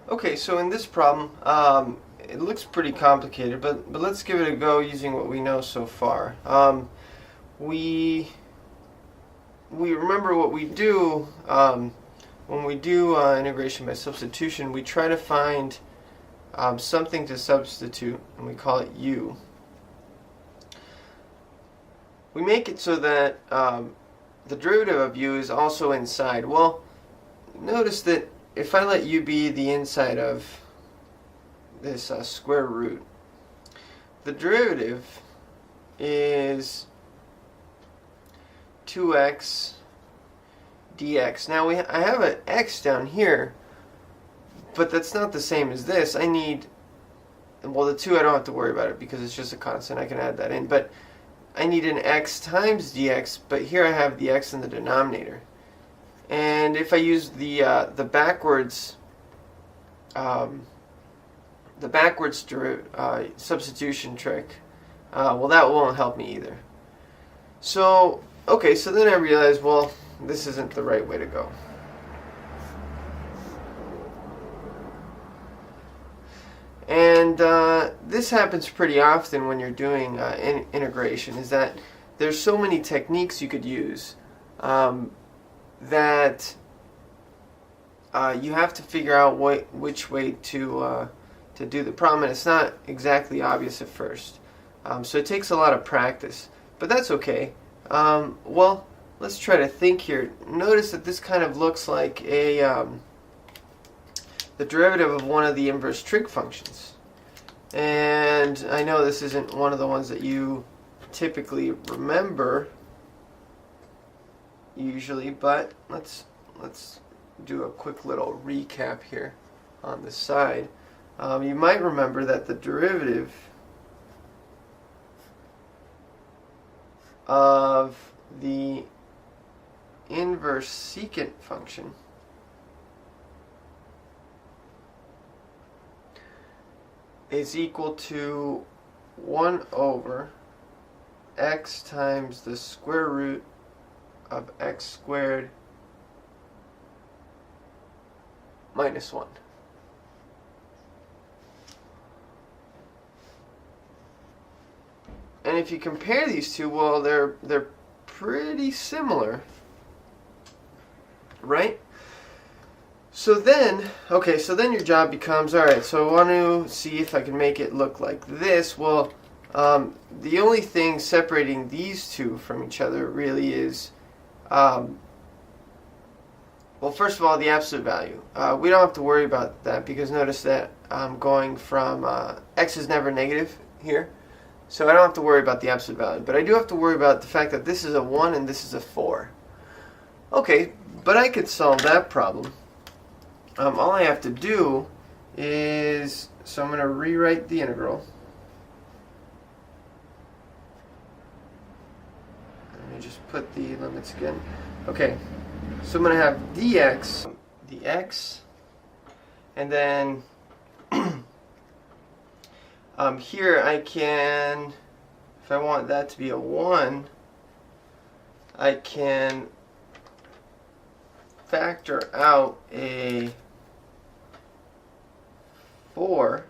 Okay, so in this problem, it looks pretty complicated, but let's give it a go using what we know so far. We remember what we do when we do integration by substitution. We try to find something to substitute, and we call it u. We make it so that the derivative of u is also inside. Well, notice that if I let u be the inside of this square root, the derivative is 2x dx. Now I have an x down here, but that's not the same as this. I need, well, the 2 I don't have to worry about it because it's just a constant. I can add that in, but I need an x times dx, but here I have the x in the denominator. And if I use the backwards substitution trick, well, that won't help me either. So okay, so then I realized, well, this isn't the right way to go. And this happens pretty often when you're doing integration, is that there's so many techniques you could use that you have to figure out which way to do the problem, and it's not exactly obvious at first. So it takes a lot of practice, but that's okay. Well, let's try to think here. Notice that this kind of looks like the derivative of one of the inverse trig functions. And I know this isn't one of the ones that you typically remember usually, but let's do a quick little recap here on the side. You might remember that the derivative of the inverse secant function is equal to 1 over x times the square root of x squared minus 1. And if you compare these two, well, they're pretty similar, right? So then, okay, so then your job becomes, all right, so I want to see if I can make it look like this. Well, the only thing separating these two from each other really is, well, first of all, the absolute value. We don't have to worry about that because notice that I'm going from, x is never negative here. So I don't have to worry about the absolute value. But I do have to worry about the fact that this is a 1 and this is a 4. Okay, but I could solve that problem. All I have to do is, so I'm going to rewrite the integral. Let me just put the limits again. Okay, so I'm going to have dx, the x, and then here I can, if I want that to be a 1, I can factor out a 4,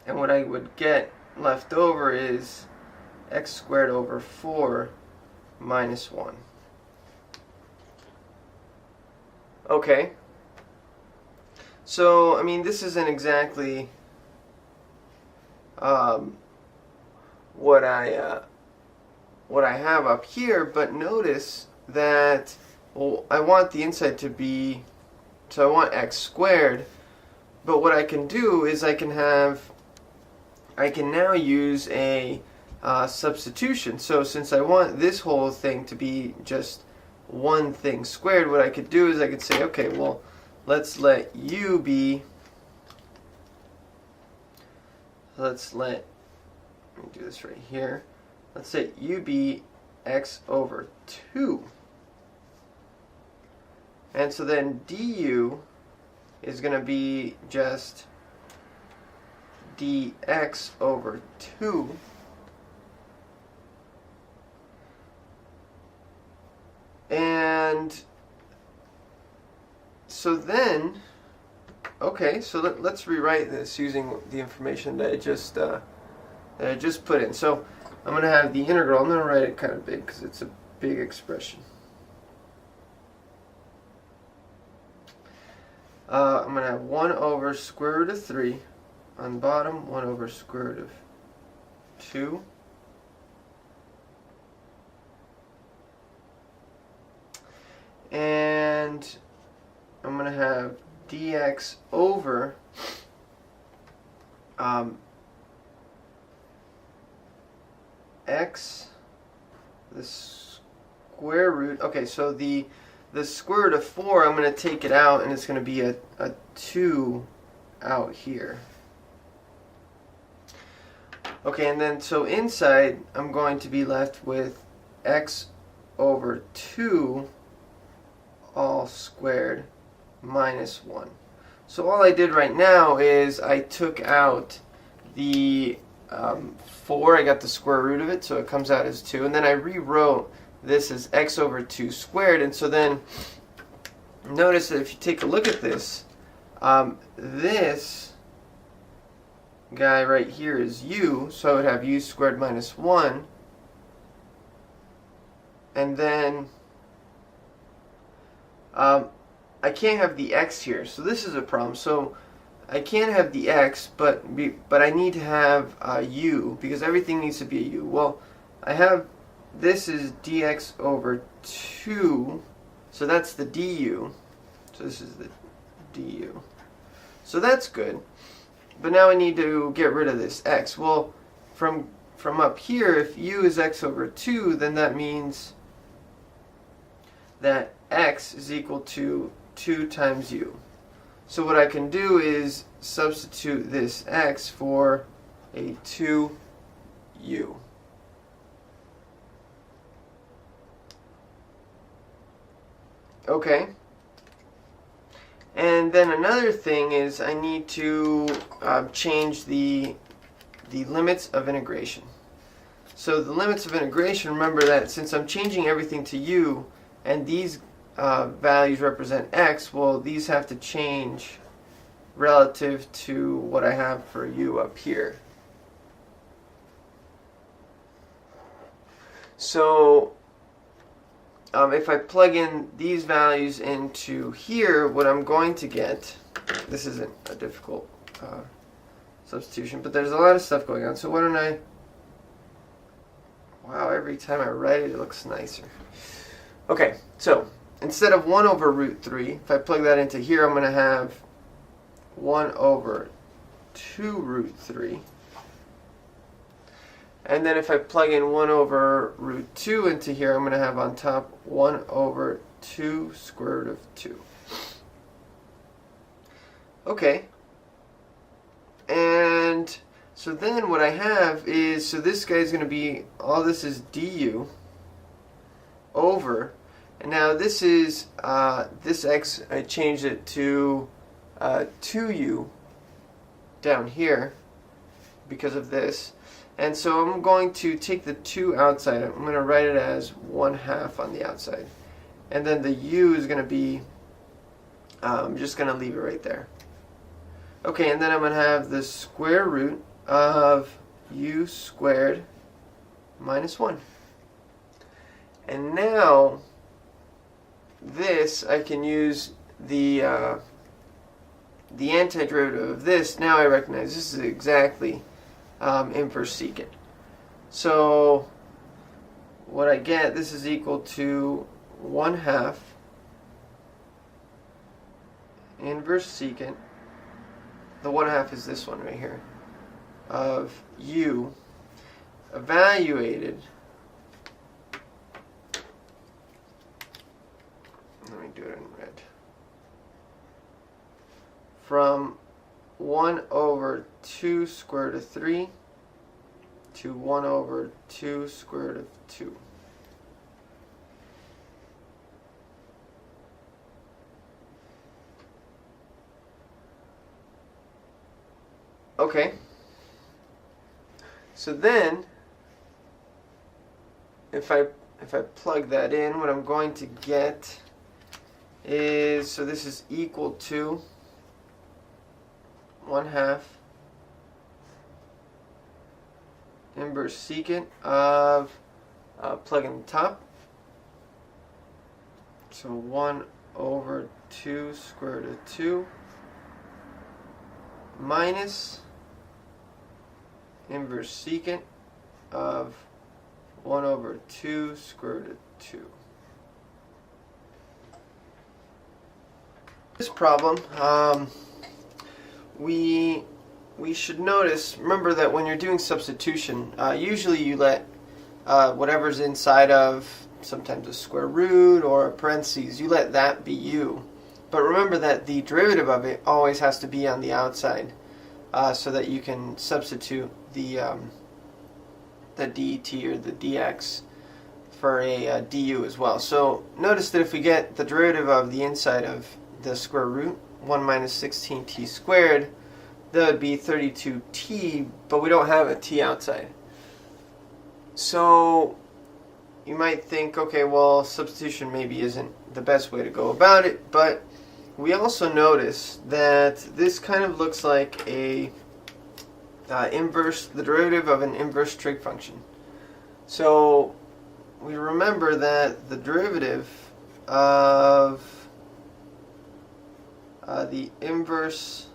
and what I would get left over is x squared over 4 minus 1. Okay. So, I mean, this isn't exactly what I have up here, but notice that, well, I want the inside to be, so I want x squared, but what I can do is I can now use a substitution. So since I want this whole thing to be just one thing squared, what I could do is I could say, okay, well, let's let u be, let me do this right here. Let's say u be x over 2. And so then du is going to be just dx over 2. And So then, okay, so let's rewrite this using the information that I just put in. So I'm going to have the integral. I'm going to write it kind of big because it's a big expression. I'm going to have 1 over square root of 3 on the bottom, 1 over square root of 2. And I'm going to have dx over x, the square root. Okay, so the square root of 4, I'm going to take it out, and it's going to be a 2 out here. Okay, and then so inside, I'm going to be left with x over 2 all squared minus 1. So all I did right now is I took out the 4, I got the square root of it, so it comes out as 2, and then I rewrote this as x over 2 squared, and so then notice that if you take a look at this, this guy right here is u, so I would have u squared minus 1, and then I can't have the x here, so this is a problem. So I can't have the x, but I need to have u, because everything needs to be a u. Well, I have, this is dx over 2, so that's the du. So this is the du. So that's good. But now I need to get rid of this x. Well, from up here, if u is x over 2, then that means that x is equal to 2 times u. So what I can do is substitute this x for a 2u. Okay. And then another thing is I need to change the limits of integration. So the limits of integration, remember that since I'm changing everything to u, and these values represent x, well, these have to change relative to what I have for u up here. So if I plug in these values into here, what I'm going to get, this isn't a difficult substitution, but there's a lot of stuff going on. So why don't I, wow, every time I write it, it looks nicer. Okay, so instead of 1 over root 3, if I plug that into here, I'm going to have 1 over 2 root 3. And then if I plug in 1 over root 2 into here, I'm going to have on top 1 over 2 square root of 2. Okay. And so then what I have is, so this guy is going to be, all this is du over, and now this is, this x, I changed it to 2u down here because of this. And so I'm going to take the 2 outside. I'm going to write it as 1/2 on the outside. And then the u is going to be, I'm just going to leave it right there. Okay, and then I'm going to have the square root of u squared minus 1. And now, this, I can use the antiderivative of this. Now I recognize this is exactly inverse secant. So what I get, this is equal to 1/2 inverse secant. The 1/2 is this one right here, of u evaluated, let me do it in red, from 1 over 2 square root of 3 to 1 over 2 square root of 2. Okay. So then, if I plug that in, what I'm going to get is, so this is equal to 1/2 inverse secant of, plug in the top, so 1/2 square root of 2 minus inverse secant of 1/2 square root of 2. This problem, we should notice, remember that when you're doing substitution, usually you let whatever's inside of sometimes a square root or a parentheses, you let that be u. But remember that the derivative of it always has to be on the outside, so that you can substitute the dt or the dx for a du as well. So notice that if we get the derivative of the inside of the square root, 1 minus 16t squared, that would be 32t, but we don't have a t outside. So you might think, okay, well, substitution maybe isn't the best way to go about it, but we also notice that this kind of looks like a the derivative of an inverse trig function. So we remember that the derivative of the inverse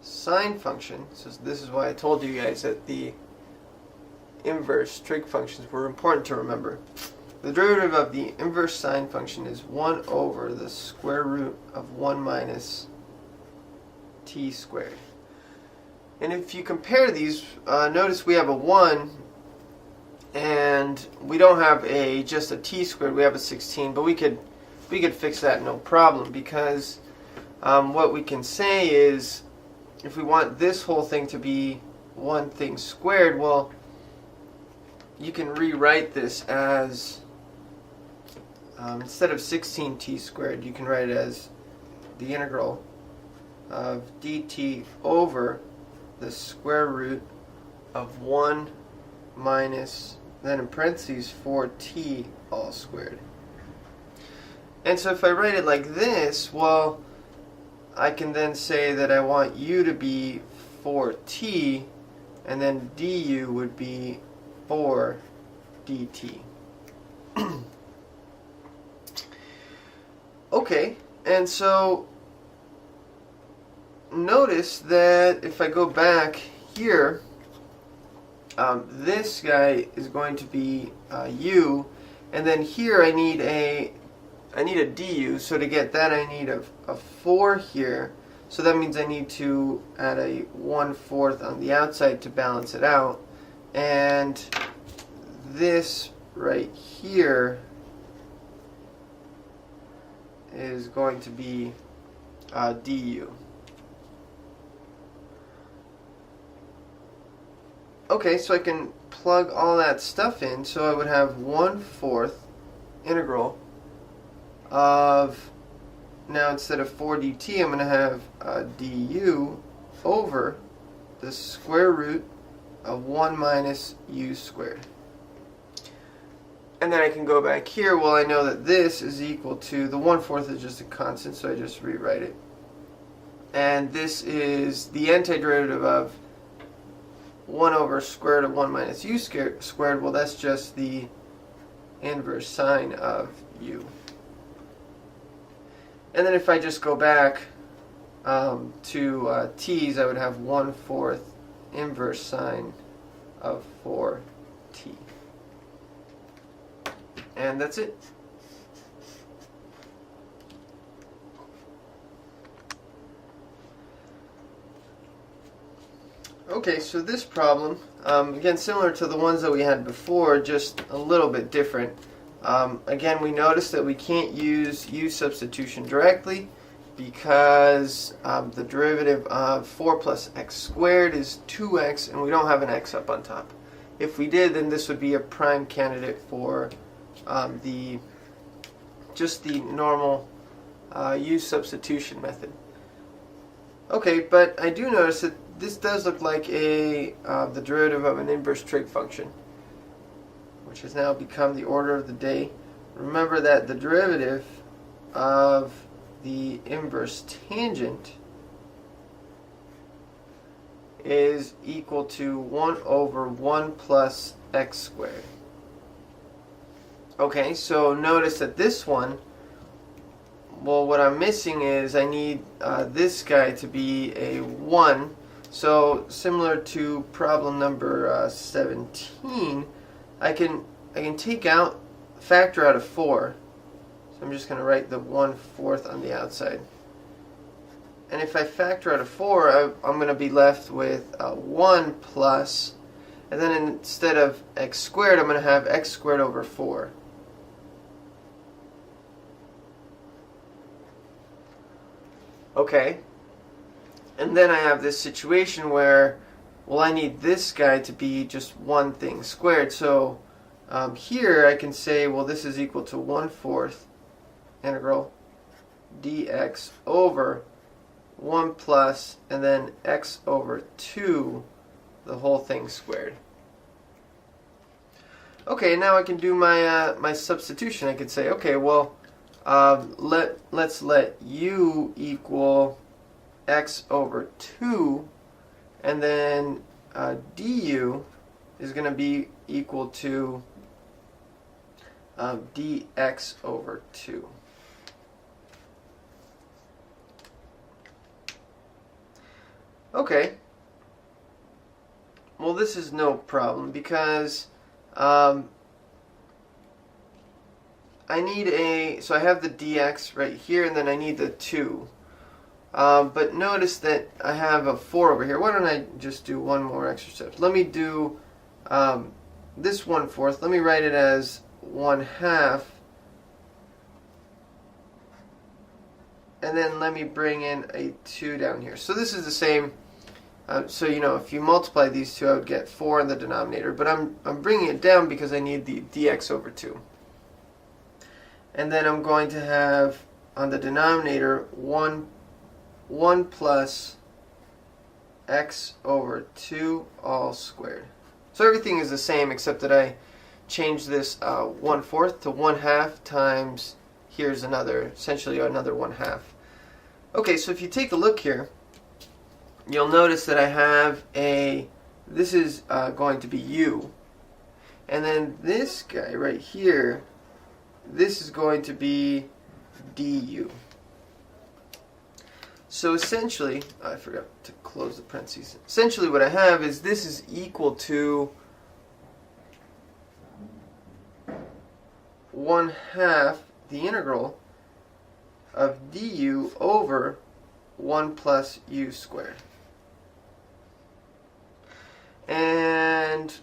sine function, so this is why I told you guys that the inverse trig functions were important to remember. The derivative of the inverse sine function is 1 over the square root of 1 minus t squared. And if you compare these, notice we have a 1 and we don't have just a t squared, we have a 16, but we could fix that no problem, because what we can say is, if we want this whole thing to be one thing squared, well, you can rewrite this as, instead of 16t squared, you can write it as the integral of dt over the square root of 1 minus, then in parentheses, 4t all squared. And so if I write it like this, well, I can then say that I want u to be 4t, and then du would be 4 dt. Okay, and so notice that if I go back here, this guy is going to be u, and then here I need a du, so to get that I need a 4 here, so that means I need to add a 1/4 on the outside to balance it out, and this right here is going to be du. Okay, so I can plug all that stuff in, so I would have 1/4 integral of, now instead of 4 dt, I'm going to have du over the square root of 1 minus u squared. And then I can go back here. Well, I know that this is equal to, the 1/4 is just a constant, so I just rewrite it. And this is the antiderivative of 1 over square root of 1 minus u squared. Well, that's just the inverse sine of u. And then if I just go back to t's, I would have 1/4 inverse sine of 4t. And that's it. Okay, so this problem, again, similar to the ones that we had before, just a little bit different. Again, we notice that we can't use u substitution directly because the derivative of 4 plus x squared is 2x, and we don't have an x up on top. If we did, then this would be a prime candidate for just the normal u substitution method. Okay, but I do notice that this does look like the derivative of an inverse trig function, which has now become the order of the day. Remember that the derivative of the inverse tangent is equal to 1 over 1 plus x squared. Okay, so notice that this one, well, what I'm missing is I need this guy to be a 1. So similar to problem number 17, I can take out, factor out of 4. So I'm just going to write the 1/4 on the outside. And if I factor out of 4, I'm going to be left with 1 plus, and then instead of x squared, I'm going to have x squared over 4. Okay. And then I have this situation where, well, I need this guy to be just one thing squared. So here I can say, well, this is equal to 1/4 integral dx over 1 plus, and then x over 2, the whole thing squared. Okay, now I can do my my substitution. I could say, okay, well, let's let u equal x over 2, and then du is going to be equal to dx over 2. Okay, well, this is no problem because I need so I have the dx right here, and then I need the 2. But notice that I have a 4 over here. Why don't I just do one more extra step? Let me do this 1/4. Let me write it as 1/2. And then let me bring in a 2 down here. So this is the same. So, you know, if you multiply these two, I would get 4 in the denominator. But I'm bringing it down because I need the dx over 2. And then I'm going to have on the denominator 1 plus x over 2 all squared. So everything is the same except that I changed this 1/4 to 1/2 times, here's another, essentially another 1/2. Okay, so if you take a look here, you'll notice that I have this is going to be u. And then this guy right here, this is going to be du. So essentially, I forgot to close the parentheses. Essentially what I have is this is equal to 1/2 the integral of du over 1 plus u squared. And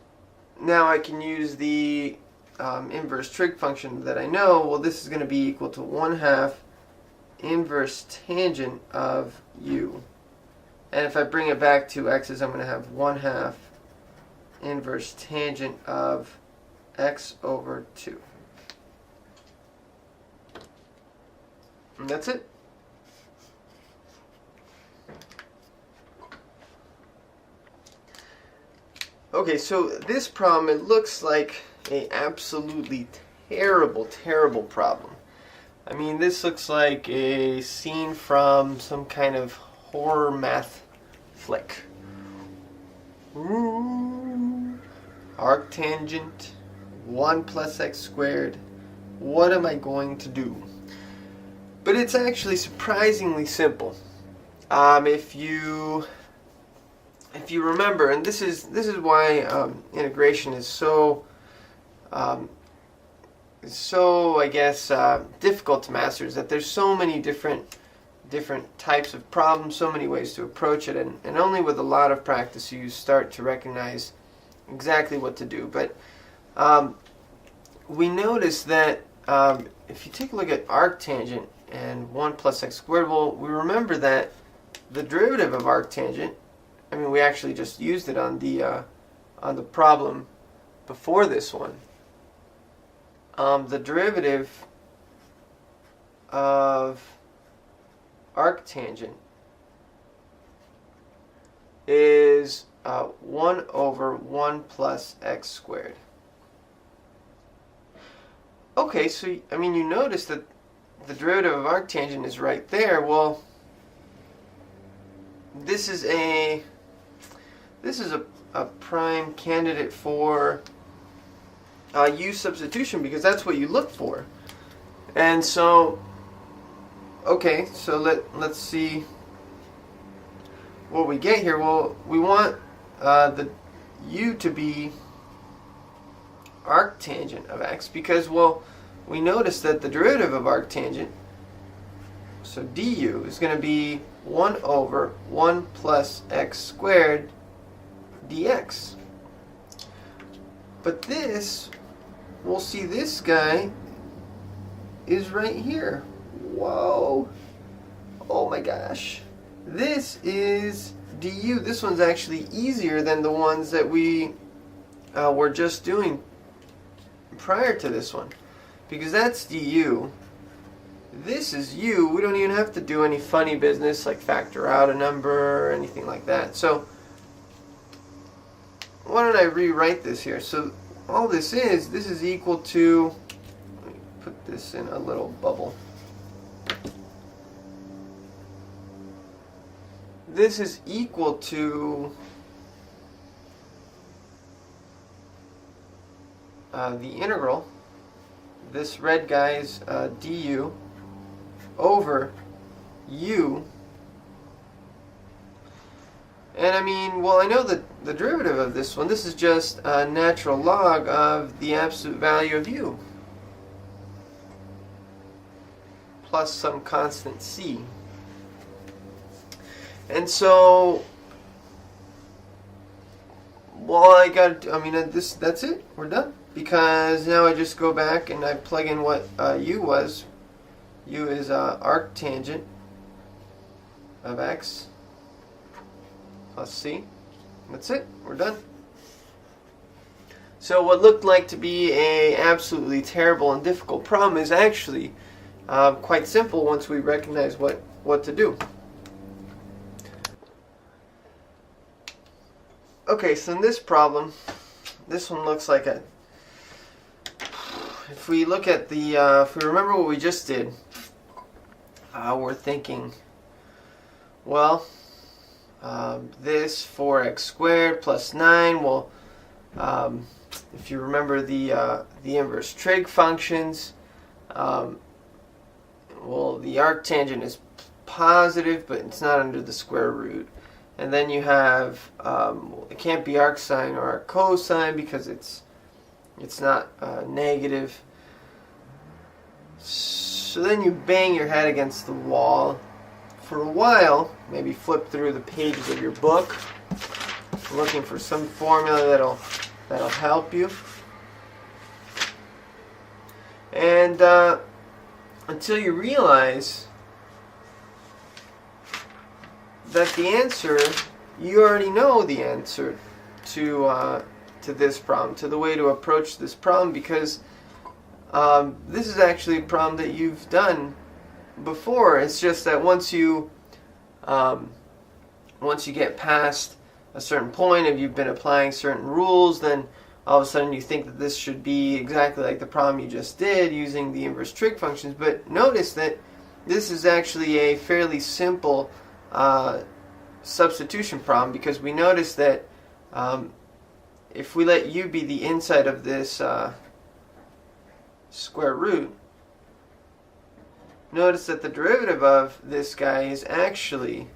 now I can use the inverse trig function that I know. Well, this is going to be equal to 1/2 inverse tangent of u. And if I bring it back to x's, I'm going to have 1/2 inverse tangent of x over 2. And that's it. Okay, so this problem, it looks like an absolutely terrible, terrible problem. I mean, this looks like a scene from some kind of horror math flick. Ooh, arctangent, 1 plus x squared. What am I going to do? But it's actually surprisingly simple. If you remember, and this is why integration is so I guess difficult to master, is that there's so many different types of problems, so many ways to approach it, and only with a lot of practice you start to recognize exactly what to do. But we notice that if you take a look at arctangent and 1 plus x squared, well, we remember that the derivative of arctangent, I mean, we actually just used it on the problem before this one. The derivative of arctangent is 1 over 1 plus x squared. Okay, so I mean, you notice that the derivative of arctangent is right there. Well, this is a prime candidate for U substitution, because that's what you look for. And so, okay, so let's see what we get here. Well, we want the U to be arctangent of x, because, well, we notice that the derivative of arctangent, so du, is going to be 1 over 1 plus x squared dx. But this, we'll see this guy is right here. Whoa. Oh my gosh. This is du. This one's actually easier than the ones that we were just doing prior to this one, because that's du. This is u. We don't even have to do any funny business like factor out a number or anything like that. So why don't I rewrite this here? So all this is equal to, let me put this in a little bubble. This is equal to the integral, this red guy's du over u. And I mean, well, I know that the derivative of this one, this is just a natural log of the absolute value of u plus some constant c. And so, well, that's it. We're done. Because now I just go back and I plug in what u was. U is arctangent of x plus c. That's it. We're done. So what looked like to be a absolutely terrible and difficult problem is actually quite simple once we recognize what to do. Okay, so in this problem, this one looks like a, if we look at the, if we remember what we just did, we're thinking, well, this 4x squared plus 9, well, if you remember the inverse trig functions, well, the arctangent is positive, but it's not under the square root. And then you have, it can't be arcsine or arccosine because it's not negative. So then you bang your head against the wall for a while, maybe flip through the pages of your book, looking for some formula that'll help you. And until you realize that the answer, you already know the answer to this problem, to the way to approach this problem, because this is actually a problem that you've done before. It's just that once you get past a certain point, if you've been applying certain rules, then all of a sudden you think that this should be exactly like the problem you just did using the inverse trig functions. But notice that this is actually a fairly simple substitution problem, because we notice that if we let u be the inside of this square root, notice that the derivative of this guy is actually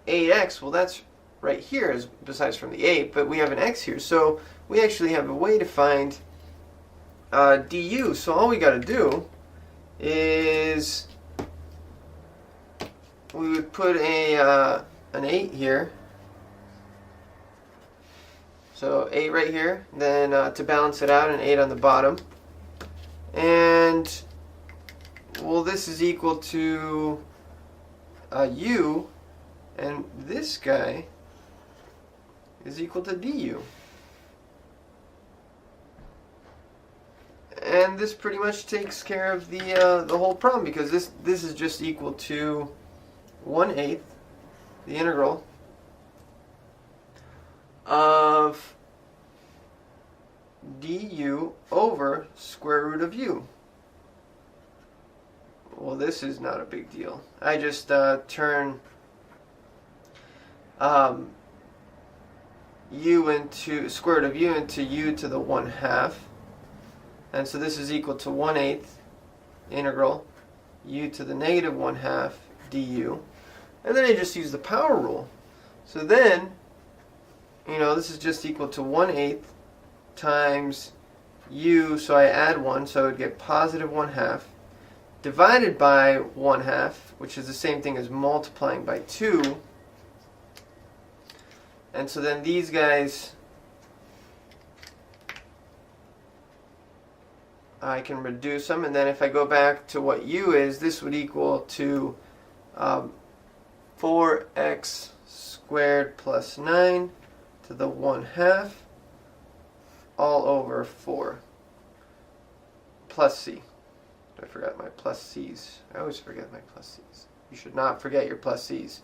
8x. Well, that's right here, besides from the 8, but we have an x here. So we actually have a way to find du. So all we got to do is we would put an 8 here. So 8 right here, then to balance it out, an 8 on the bottom. And, well, this is equal to u, and this guy is equal to du. And this pretty much takes care of the whole problem, because this is just equal to 1/8 the integral of du over square root of u. well, this is not a big deal. I just turn u into square root of u into u to the 1/2, and so this is equal to 1/8 integral u to the negative 1/2 du, and then I just use the power rule. So then, this is just equal to 1/8 times u, so I add 1, so I would get positive 1/2, divided by 1/2, which is the same thing as multiplying by 2. And so then these guys, I can reduce them, and then if I go back to what u is, this would equal to 4x squared plus 9 to the 1/2 all over 4 plus c. I forgot my plus c's. I always forget my plus c's. You should not forget your plus c's.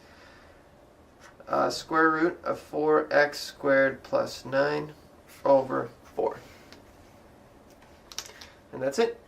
Square root of 4x squared plus 9 over 4. And that's it.